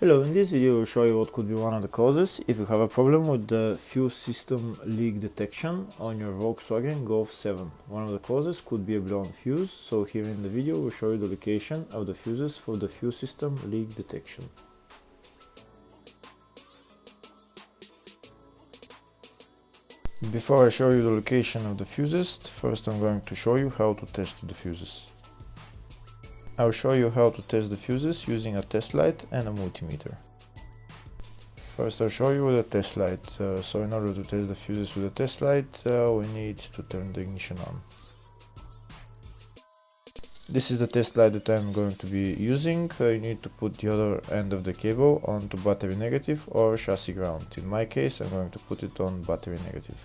Hello, in this video I will show you what could be one of the causes if you have a problem with the fuse system leak detection on your Volkswagen Golf 7. One of the causes could be a blown fuse, so here in the video we'll show you the location of the fuses for the fuse system leak detection. Before I show you the location of the fuses, first I'm going to show you how to test the fuses. I'll show you how to test the fuses using a test light and a multimeter. First I'll show you with a test light. So in order to test the fuses with a test light, we need to turn the ignition on. This is the test light that I'm going to be using. You need to put the other end of the cable onto battery negative or chassis ground. In my case I'm going to put it on battery negative.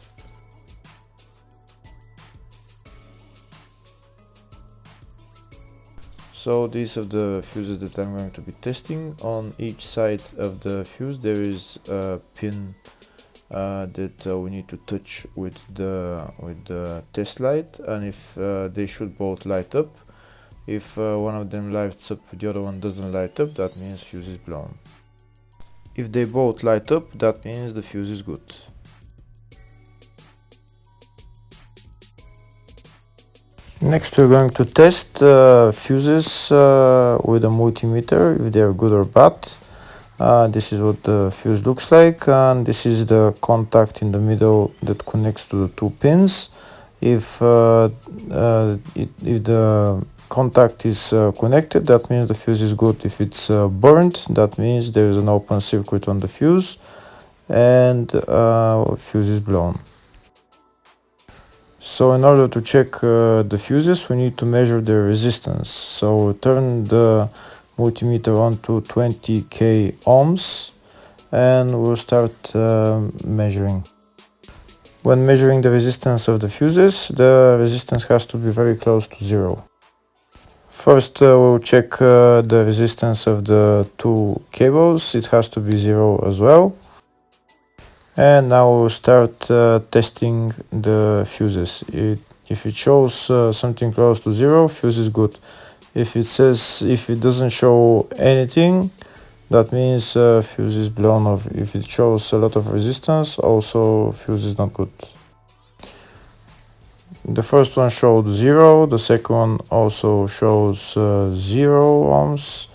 So these are the fuses that I'm going to be testing. On each side of the fuse there is a pin that we need to touch with the test light, and if they should both light up. If one of them lights up, the other one doesn't light up, that means fuse is blown. If they both light up, that means the fuse is good. Next we're going to test fuses with a multimeter, if they are good or bad. This is what the fuse looks like, and this is the contact in the middle that connects to the two pins. If the contact is connected, that means the fuse is good. If it's burnt, that means there is an open circuit on the fuse and fuse is blown. So in order to check the fuses, we need to measure their resistance. So turn the multimeter on to 20k ohms and we'll start measuring. When measuring the resistance of the fuses, the resistance has to be very close to zero. First we'll check the resistance of the two cables. It has to be zero as well. And now we'll start testing the fuses. If it shows something close to zero, fuse is good. If it doesn't show anything, that means fuse is blown off. If it shows a lot of resistance, also fuse is not good. The first one showed 0, the second one also shows 0 ohms,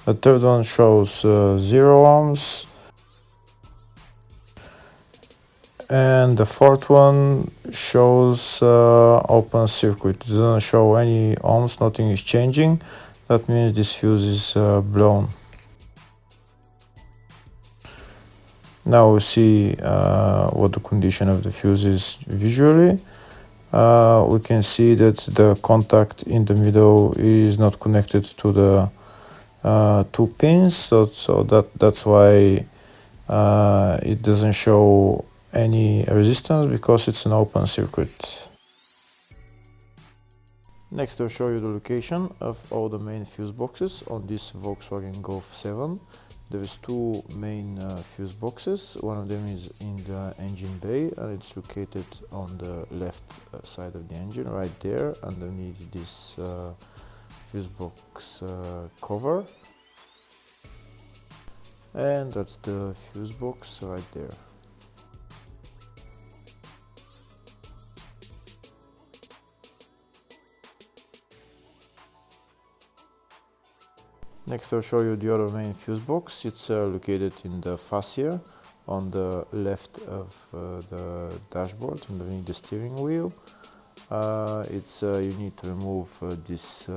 the third one shows 0 ohms, and the fourth one shows open circuit. It doesn't show any ohms, nothing is changing. That means this fuse is blown. Now we see what the condition of the fuse is visually. We can see that the contact in the middle is not connected to the two pins, so that's why it doesn't show any resistance, because it's an open circuit. Next I'll show you the location of all the main fuse boxes on this Volkswagen Golf 7. There is two main fuse boxes. One of them is in the engine bay and it's located on the left side of the engine, right there underneath this fuse box cover. And that's the fuse box right there. Next I'll show you the other main fuse box. It's located in the fascia on the left of the dashboard, underneath the steering wheel. You need to remove this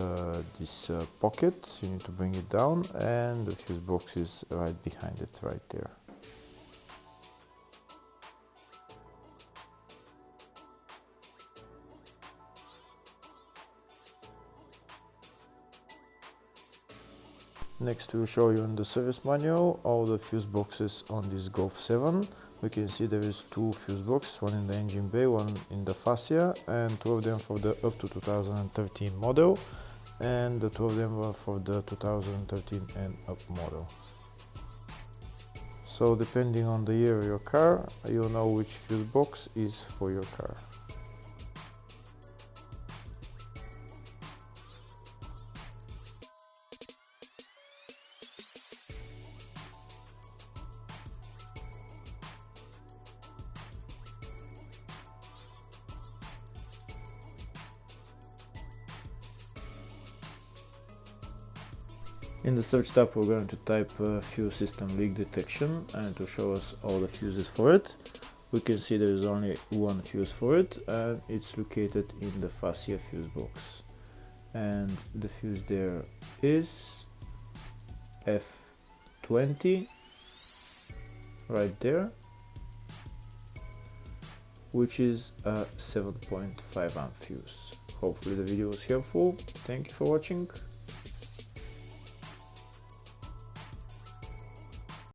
pocket, you need to bring it down, and the fuse box is right behind it, right there. Next we'll show you in the service manual all the fuse boxes on this Golf 7. We can see there is two fuse boxes, one in the engine bay, one in the fascia, and two of them for the up to 2013 model, and the two of them were for the 2013 and up model. So depending on the year of your car, you'll know which fuse box is for your car. In the search tab we're going to type fuse system leak detection, and it will show us all the fuses for it. We can see there is only one fuse for it, and it's located in the fascia fuse box. And the fuse there is F20 right there, which is a 7.5 amp fuse. Hopefully the video was helpful. Thank you for watching.